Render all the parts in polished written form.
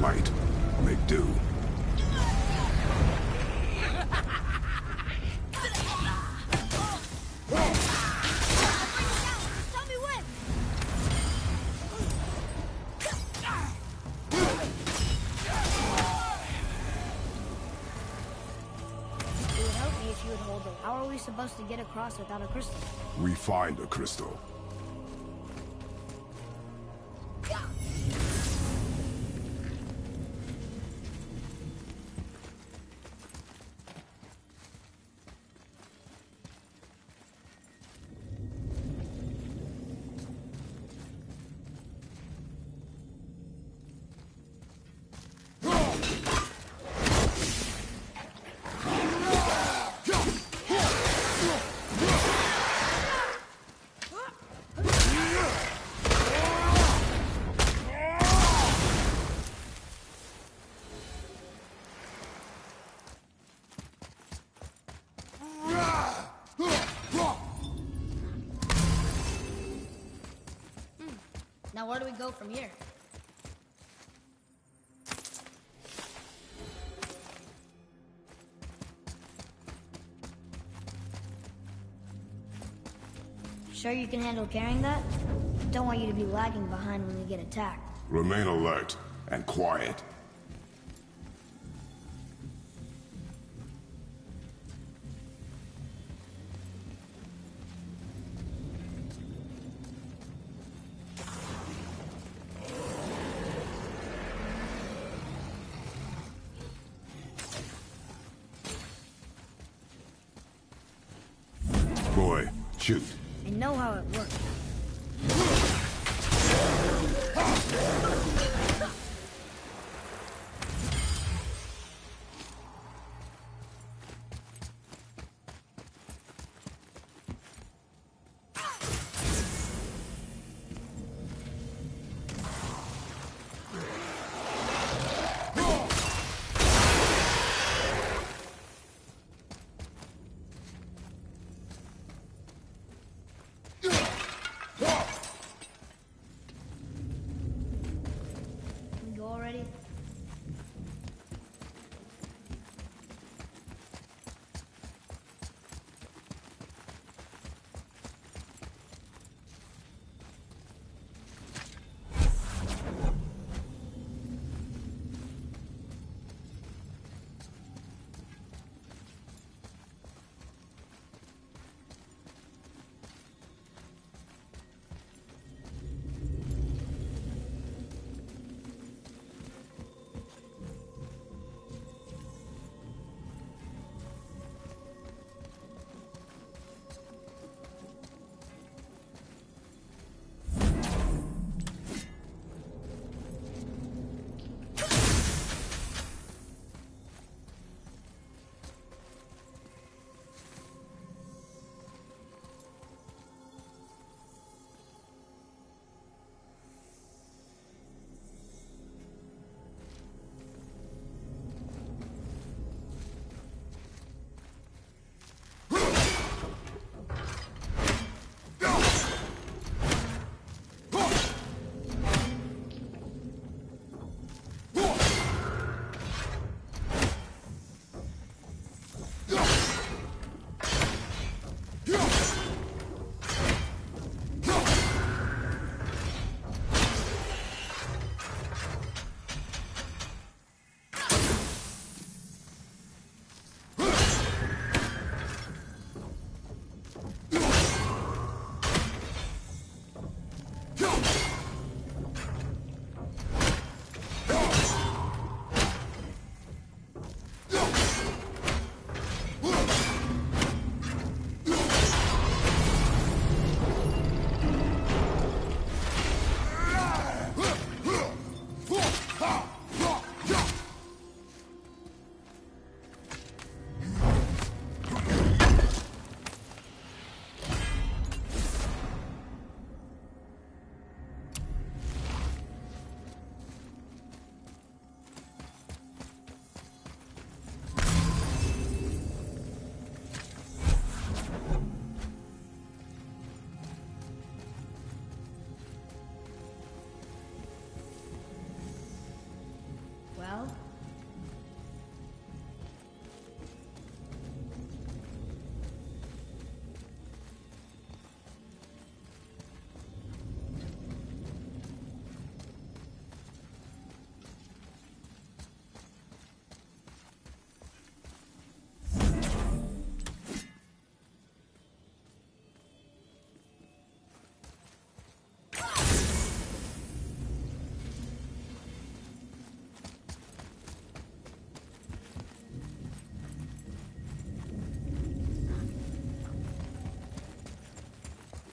light. Make do. Tell me when! It would help me if you would hold it. How are we supposed to get across without a crystal? We find a crystal. Now where do we go from here? Sure you can handle carrying that? Don't want you to be lagging behind when we get attacked. Remain alert and quiet. Boy, shoot. I know how it works.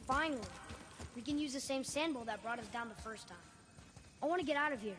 Finally. We can use the same sandbowl that brought us down the first time. I want to get out of here.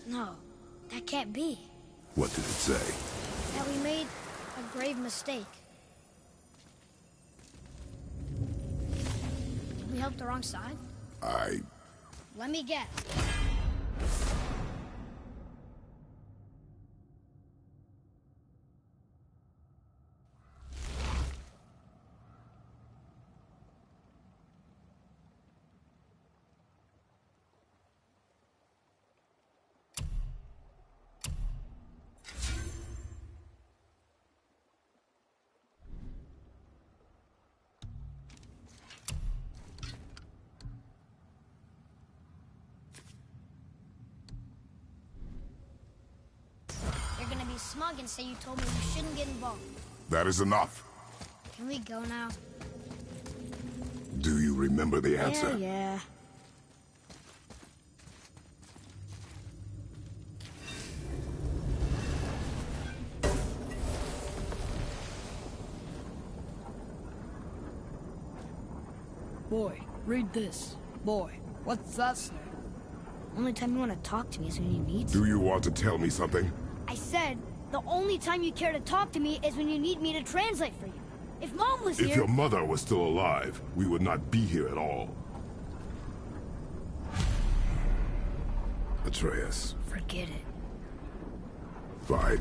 No, that can't be. What did it say? That we made a grave mistake. Did we help the wrong side? Let me guess. You're gonna be smug and say you told me you shouldn't get involved. That is enough. Can we go now? Do you remember the answer? Yeah. Boy, read this. Boy, what's that say? Only time you want to talk to me is when you need to. Do you want to tell me something? I said, the only time you care to talk to me is when you need me to translate for you. If Mom was If here... your mother was still alive, we would not be here at all. Atreus. Forget it. Fine.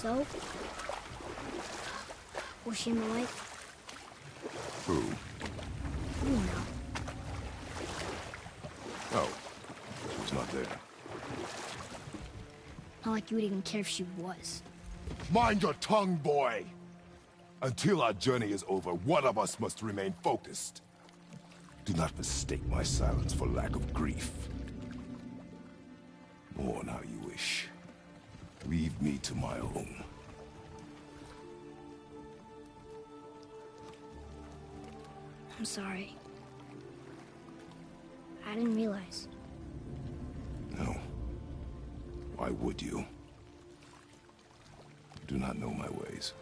So? Was she in the lake? Who? You know. Oh, she was not there. Not like you would even care if she was. Mind your tongue, boy! Until our journey is over, one of us must remain focused. Do not mistake my silence for lack of grief. Mourn how you wish. Leave me to my own. I'm sorry. I didn't realize. No. Why would you? You do not know my ways.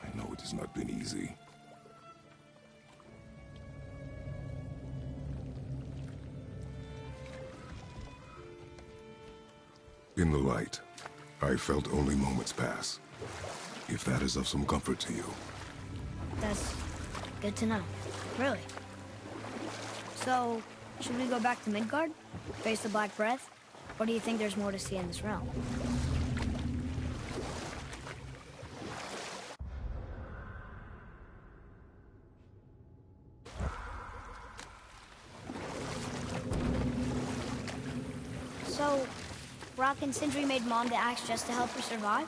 I know it has not been easy. In the light, I felt only moments pass. If that is of some comfort to you. That's good to know. Really. So, should we go back to Midgard? Face the Black Breath? Or do you think there's more to see in this realm? So, Rock and Sindri made Mom the axe just to help her survive?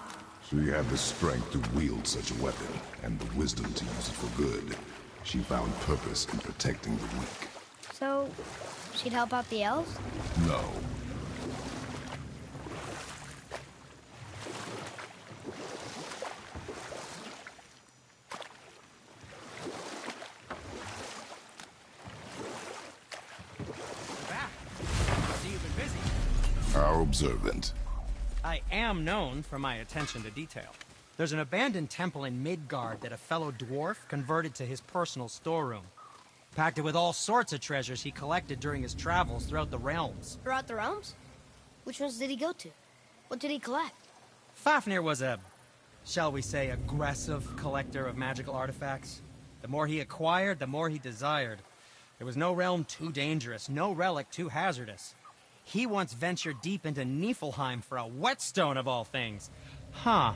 She had the strength to wield such a weapon, and the wisdom to use it for good. She found purpose in protecting the weak. So, she'd help out the elves? No. Back. See, you've been busy. How observant. I am known for my attention to detail. There's an abandoned temple in Midgard that a fellow dwarf converted to his personal storeroom. Packed it with all sorts of treasures he collected during his travels throughout the realms. Throughout the realms? Which ones did he go to? What did he collect? Fafnir was a, shall we say, aggressive collector of magical artifacts. The more he acquired, the more he desired. There was no realm too dangerous, no relic too hazardous. He once ventured deep into Niflheim for a whetstone of all things. Huh.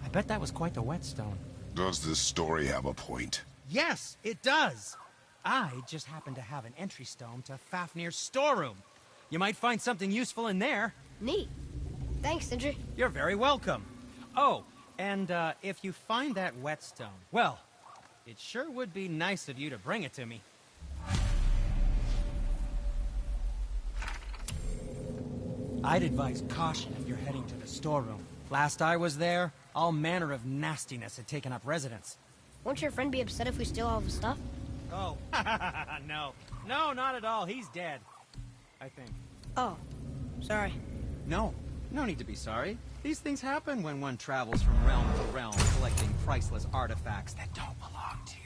I bet that was quite the whetstone. Does this story have a point? Yes, it does. I just happen to have an entry stone to Fafnir's storeroom. You might find something useful in there. Neat. Thanks, Sindri. You're very welcome. Oh, and if you find that whetstone, well, it sure would be nice of you to bring it to me. I'd advise caution if you're heading to the storeroom. Last I was there, all manner of nastiness had taken up residence. Won't your friend be upset if we steal all the stuff? Oh, no. No, not at all. He's dead. I think. Oh, sorry. No need to be sorry. These things happen when one travels from realm to realm, collecting priceless artifacts that don't belong to you.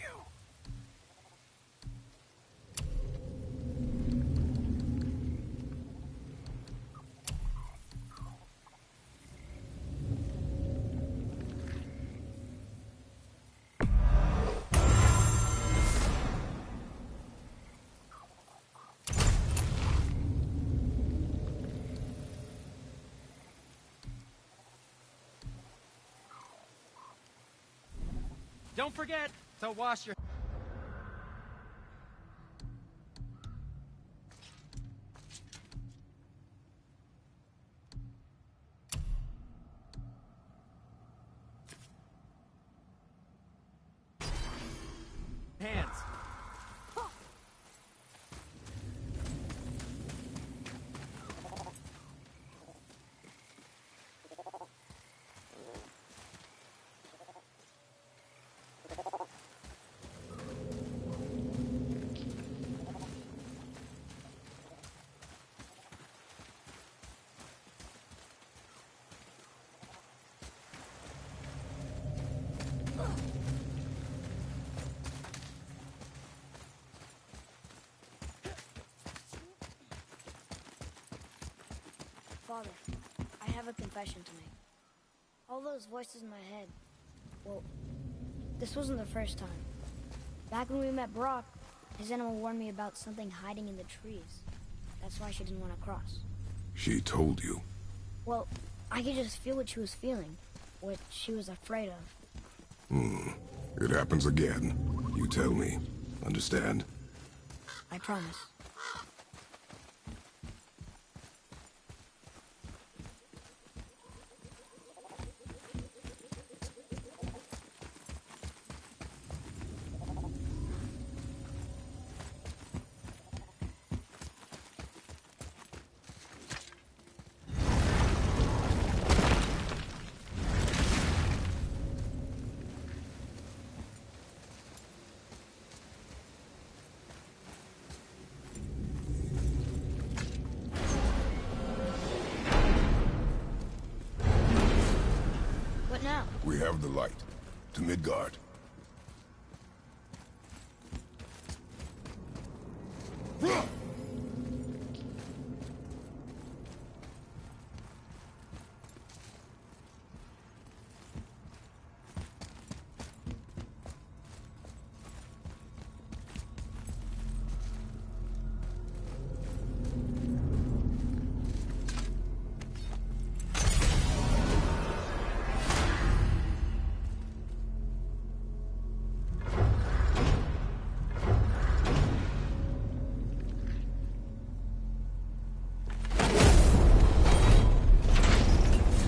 Don't forget to wash your... hands. Father, I have a confession to make. All those voices in my head, well, this wasn't the first time. Back when we met Brock, his animal warned me about something hiding in the trees. That's why she didn't want to cross. She told you. Well, I could just feel what she was feeling, what she was afraid of. It happens again. You tell me. Understand? I promise. What now? We have the light. To Midgard.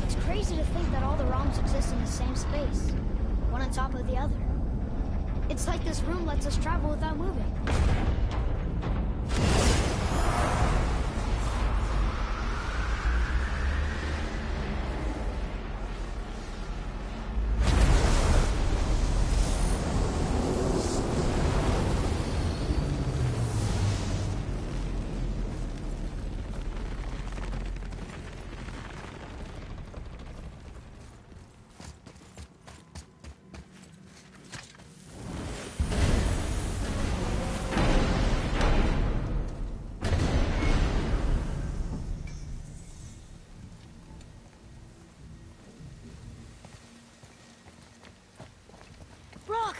It's crazy to think that all the realms exist in the same space, one on top of the other. It's like this room lets us travel without moving. Brock!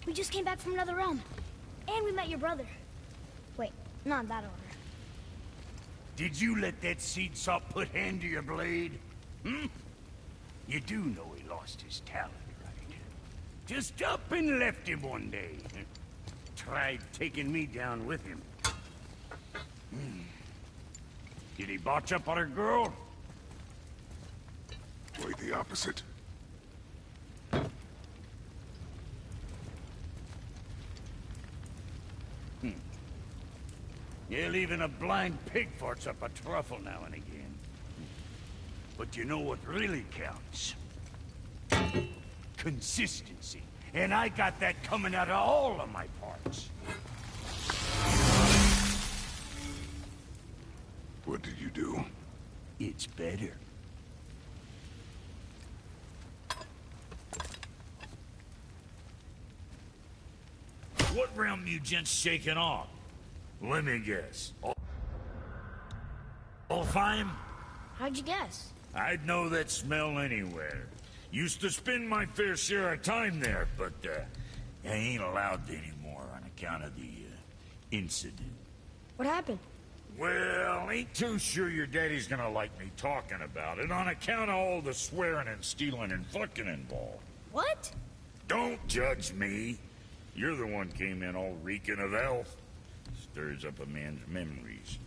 We just came back from another realm. And we met your brother. Wait, not in that order. Did you let that seed sop put hand to your blade? Hmm? You do know he lost his talent, right? Just up and left him one day. Tried taking me down with him. Did he botch up on her girl? Quite the opposite. Yeah, even a blind pig farts up a truffle now and again. But you know what really counts? Consistency. And I got that coming out of all of my parts. What did you do? It's better. What realm you gents shaking off? Let me guess. Alfheim? How'd you guess? I'd know that smell anywhere. Used to spend my fair share of time there, but I ain't allowed anymore on account of the incident. What happened? Well, ain't too sure your daddy's gonna like me talking about it on account of all the swearing and stealing and fucking involved. What? Don't judge me. You're the one came in all reeking of elf. Stirs up a man's memories.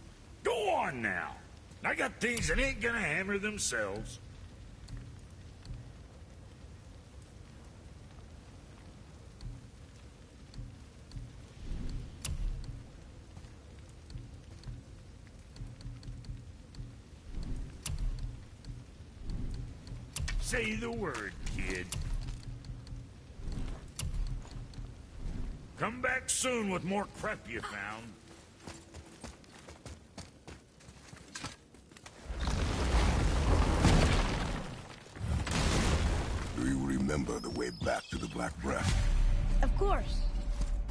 Go on now. I got things that ain't gonna hammer themselves. Say the word, kid. Come back soon with more crap you found. Do you remember the way back to the Black Breath? Of course.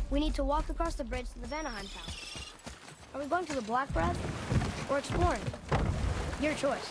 We need to walk across the bridge to the Vanaheim Tower. Are we going to the Black Breath or exploring? Your choice.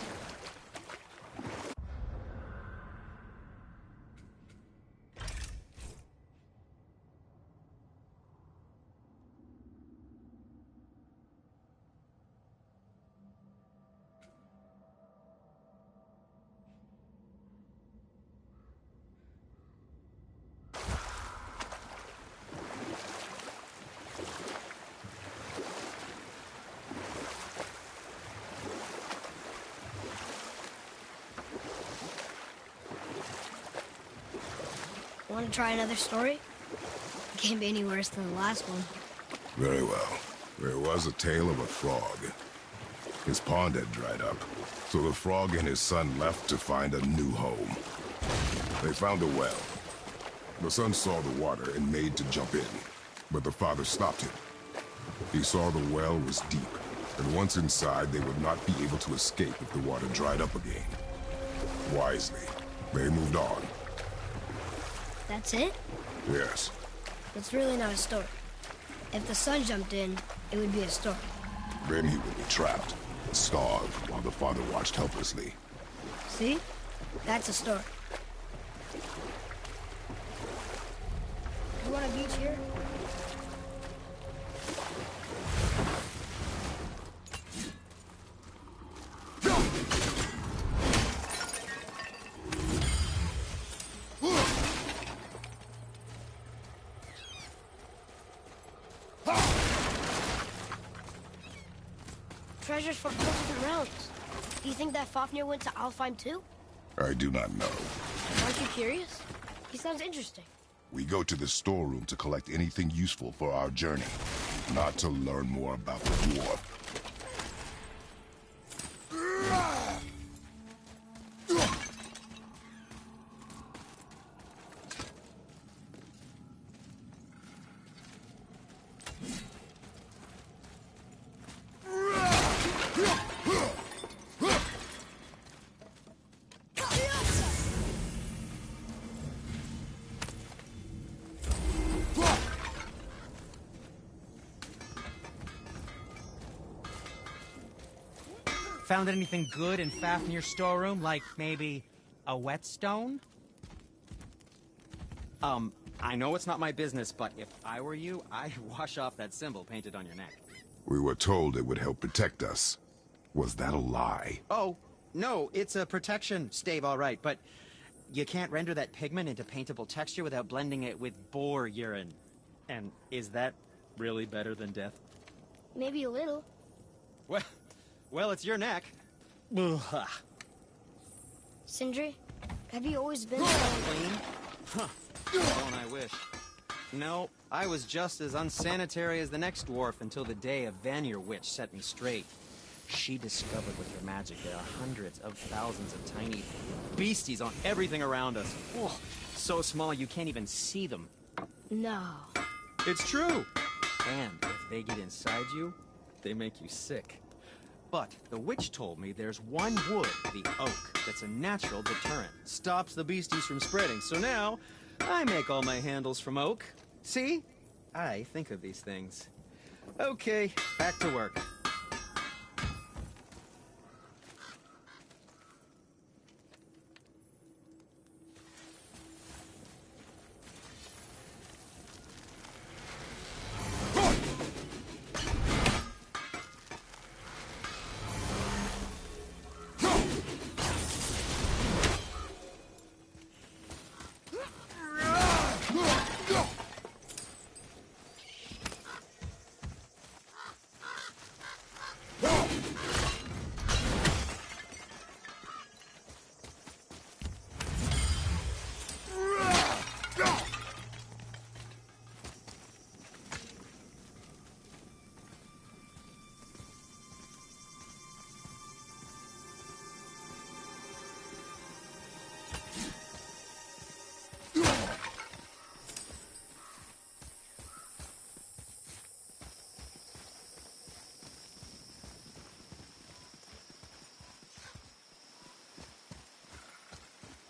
Want to try another story? It can't be any worse than the last one. Very well. There was a tale of a frog. His pond had dried up, so the frog and his son left to find a new home. They found a well. The son saw the water and made to jump in, but the father stopped him. He saw the well was deep, and once inside, they would not be able to escape if the water dried up again. Wisely, they moved on. That's it? Yes. It's really not a story. If the son jumped in, it would be a story. Then he would be trapped, starved, while the father watched helplessly. See? That's a story. You want a beach here? Treasures from 4 different realms. Do you think that Fafnir went to Alfheim too? I do not know. Aren't you curious? He sounds interesting. We go to the storeroom to collect anything useful for our journey, not to learn more about the dwarf. Found anything good in Fafnir's storeroom? Like maybe a whetstone? I know it's not my business, but if I were you, I'd wash off that symbol painted on your neck. We were told it would help protect us. Was that a lie? Oh, no, it's a protection stave, all right, but you can't render that pigment into paintable texture without blending it with boar urine. And is that really better than death? Maybe a little. Well, it's your neck. Sindri, have you always been Clean? Huh. Don't I wish. No, I was just as unsanitary as the next dwarf until the day a Vanir witch set me straight. She discovered with her magic there are hundreds of thousands of tiny beasties on everything around us. Oh, so small you can't even see them. No. It's true. And if they get inside you, they make you sick. But the witch told me there's one wood, the oak, that's a natural deterrent. Stops the beasties from spreading. So now, I make all my handles from oak. See? I think of these things. Okay, back to work.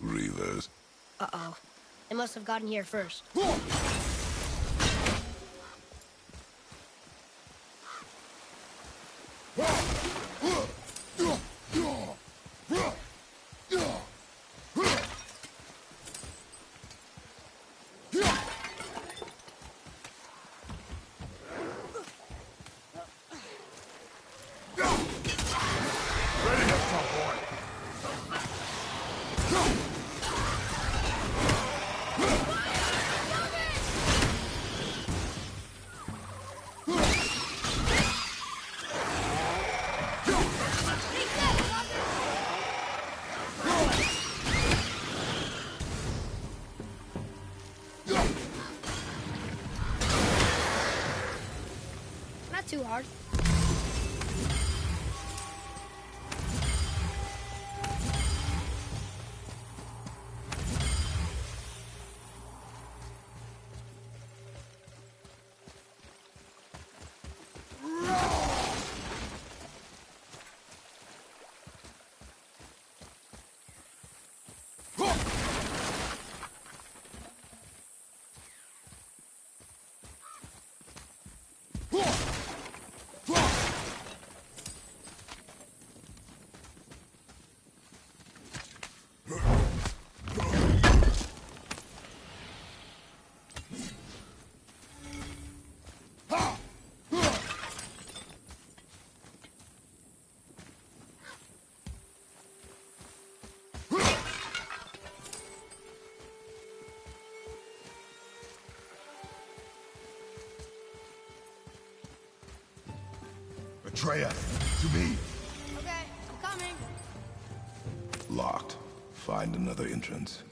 Reavers. Uh-oh. They must have gotten here first. too hard. Atreus, to me. Okay, I'm coming. Locked. Find another entrance.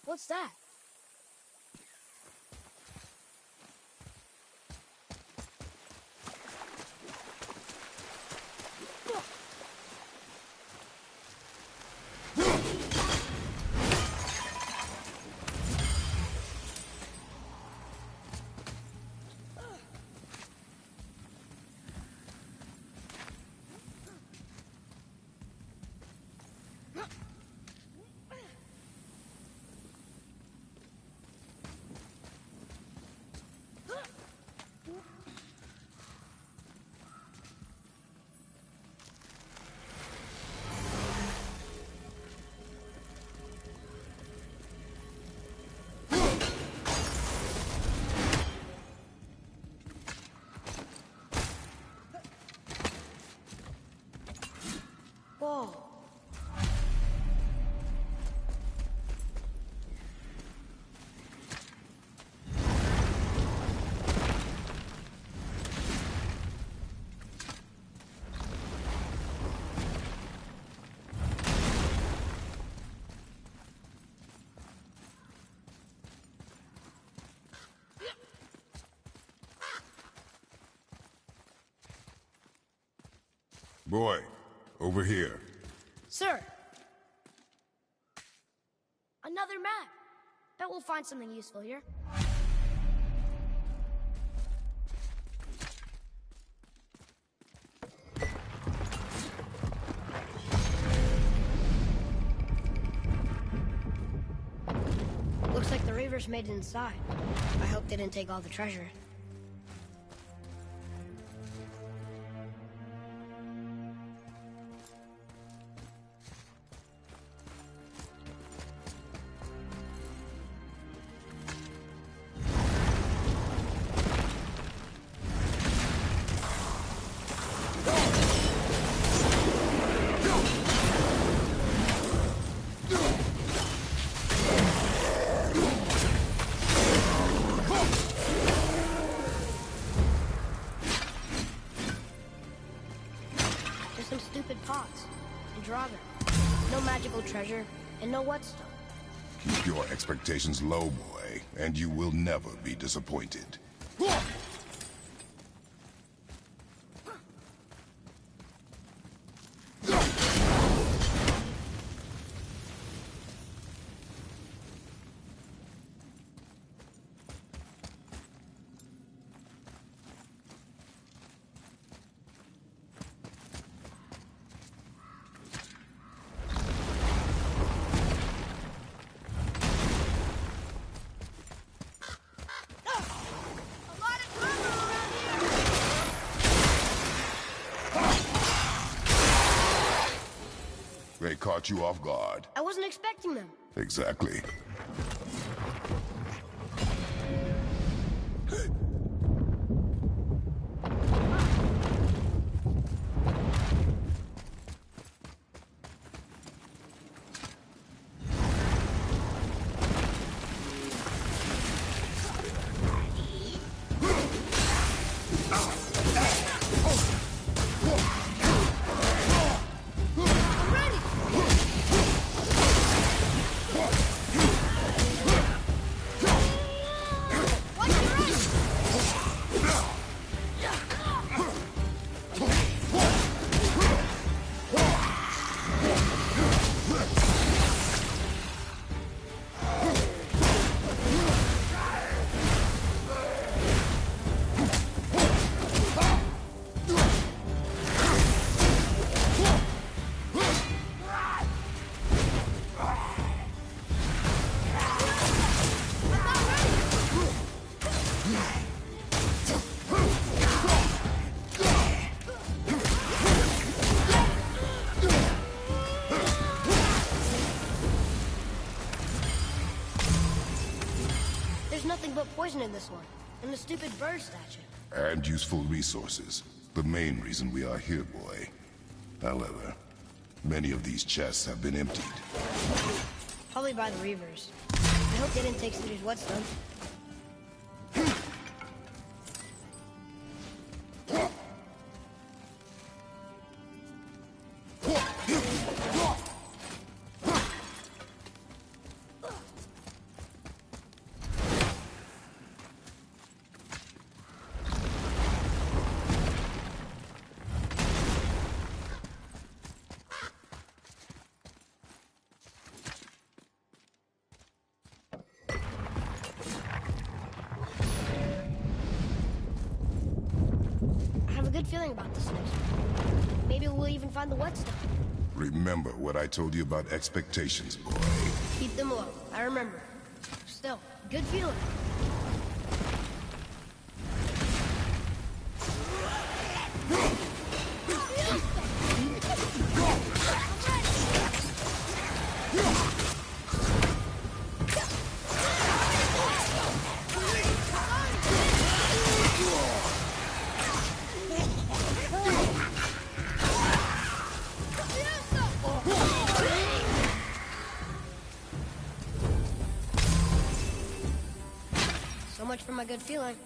What's that? Whoa. Boy, over here. Sir! Another map! Bet we'll find something useful here. Looks like the Reavers made it inside. I hope they didn't take all the treasure. Some stupid pots and Draugr. No magical treasure and no whetstone. Keep your expectations low, boy, and you will never be disappointed. They caught you off guard. I wasn't expecting them. Exactly. Nothing but poison in this one, and the stupid bird statue. And useful resources. The main reason we are here, boy. However, many of these chests have been emptied. Probably by the Reavers. I hope they didn't take Cedric's whetstone. Good feeling about this next one. Maybe we'll even find the whetstone. Remember what I told you about expectations, boy. Keep them low. I remember. Still, good feeling. So much for my good feeling.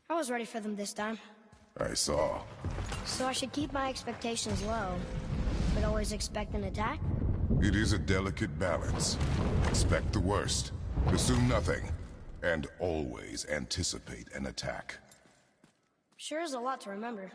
I was ready for them this time. I saw. So I should keep my expectations low, but always expect an attack? It is a delicate balance. Expect the worst, assume nothing, and always anticipate an attack. Sure is a lot to remember.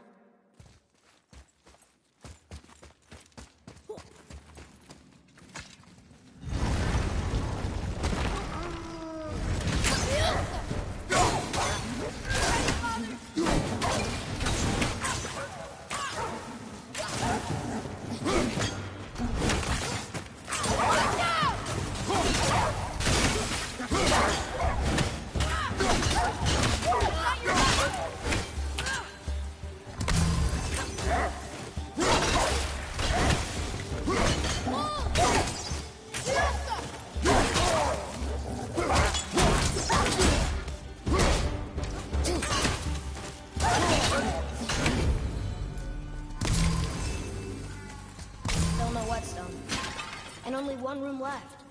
And only one room left.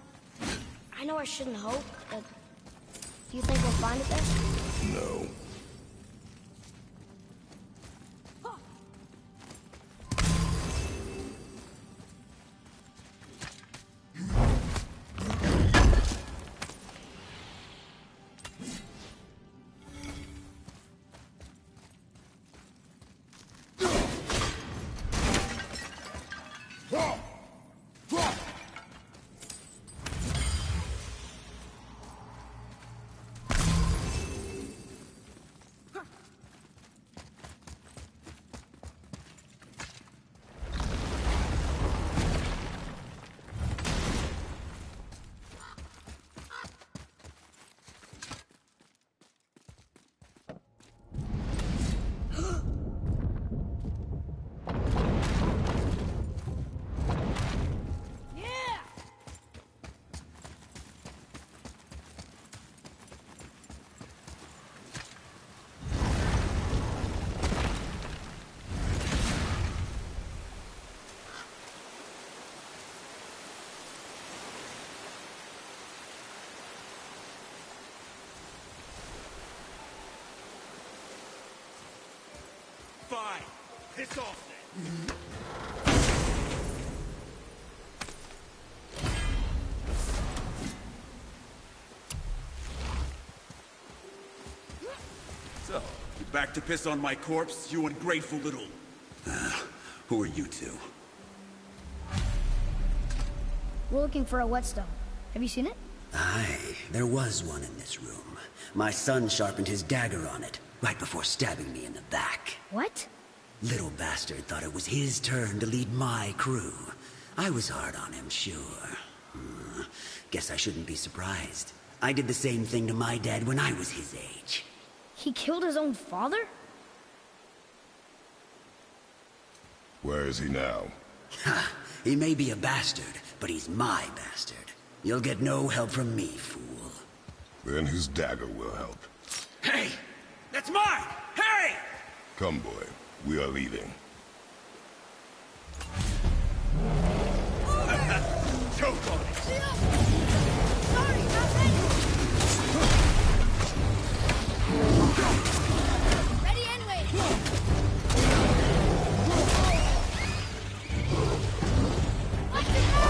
I know I shouldn't hope, but do you think we'll find it there? No. Fine. Piss off then. So, you back to piss on my corpse, you ungrateful little... who are you two? We're looking for a whetstone. Have you seen it? Aye, there was one in this room. My son sharpened his dagger on it, right before stabbing me in the back. What? Little bastard thought it was his turn to lead my crew. I was hard on him, sure. Guess I shouldn't be surprised. I did the same thing to my dad when I was his age. He killed his own father? Where is he now? Ha! He may be a bastard, but he's my bastard. You'll get no help from me, fool. Then his dagger will help. Hey! That's mine! Hey! Come, boy. We are leaving. Choke on it! Sorry, not ready! Ready anyway! Watch it go!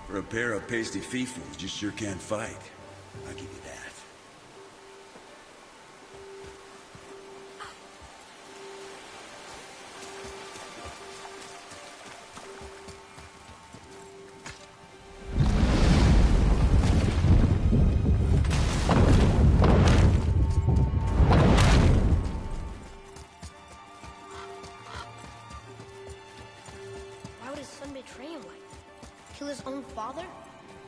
For a pair of pasty fiefus, you sure can't fight. I'll give you that. Why would his son betray him like that? Kill his own father?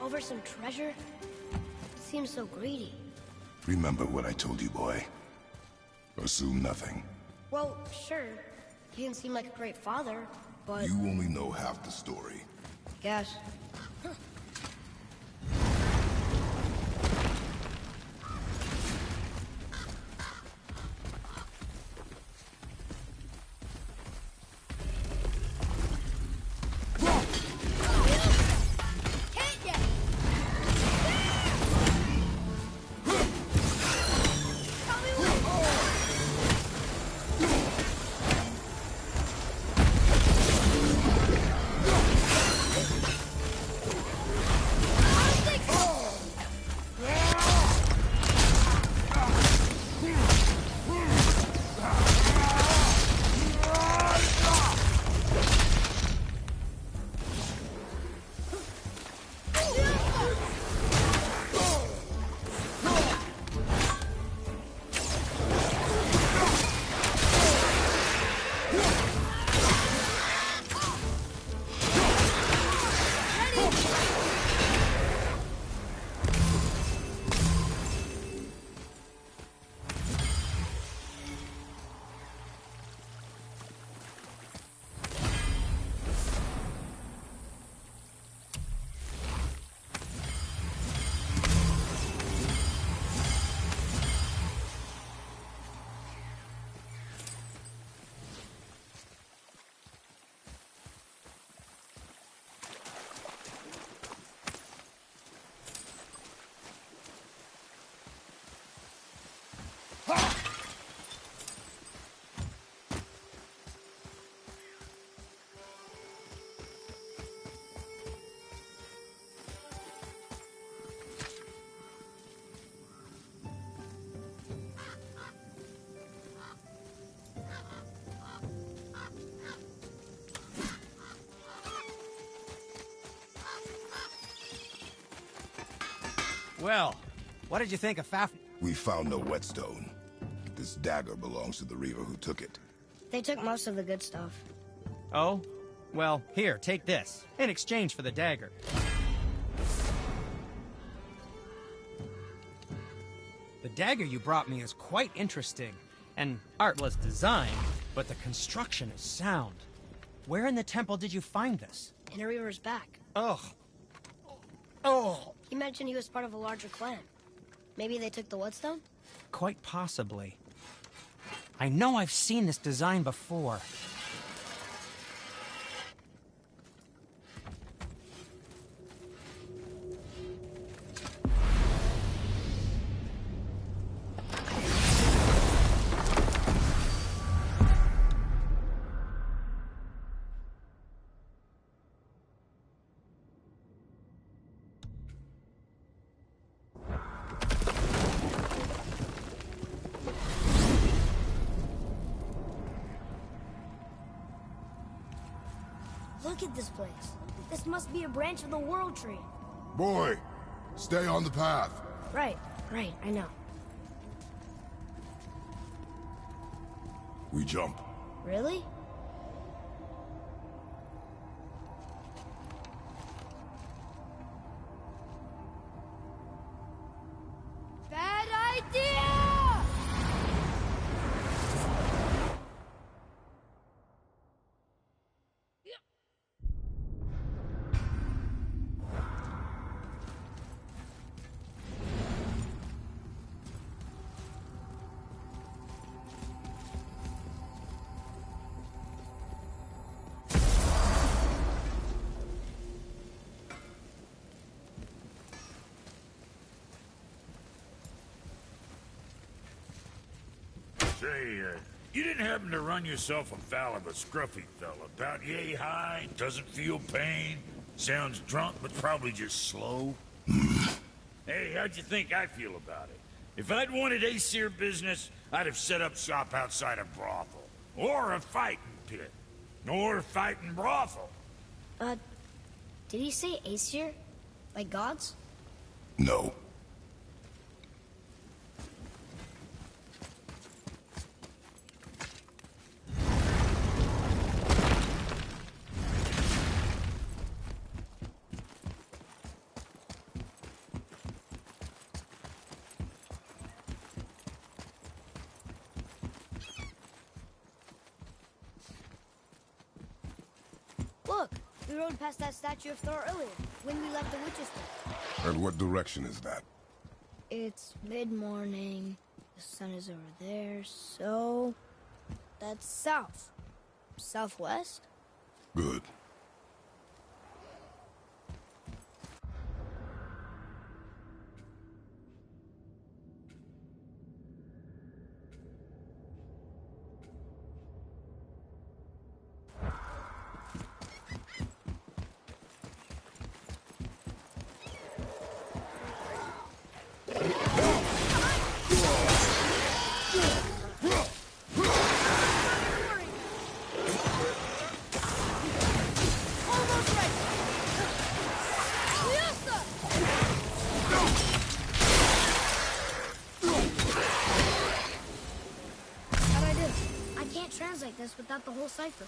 Over some treasure? It seems so greedy. Remember what I told you, boy. Assume nothing. Well, sure. He didn't seem like a great father, but... You only know half the story. I guess. Well, what did you think of Faf... We found no whetstone. This dagger belongs to the Reaver who took it. They took most of the good stuff. Oh? Well, here, take this, in exchange for the dagger. The dagger you brought me is quite interesting, and artless design, but the construction is sound. Where in the temple did you find this? In a Reaver's back. Ugh. Oh! He mentioned he was part of a larger clan. Maybe they took the whetstone? Quite possibly. I know I've seen this design before. Look at this place. This must be a branch of the World Tree. Boy, stay on the path. Right, I know. We jump. Really? Bad idea! Say, you didn't happen to run yourself afoul of a scruffy fella, about yay high, doesn't feel pain, sounds drunk but probably just slow? Hey, how'd you think I feel about it? If I'd wanted Aesir business, I'd have set up shop outside a brothel. Or a fighting pit. Or a fighting brothel. Did he say Aesir? Like gods? No. Look, we rode past that statue of Thor earlier, when we left the witch's den. And what direction is that? It's mid-morning, the sun is over there, so... that's south. Southwest? Good. Translate this without the whole cipher.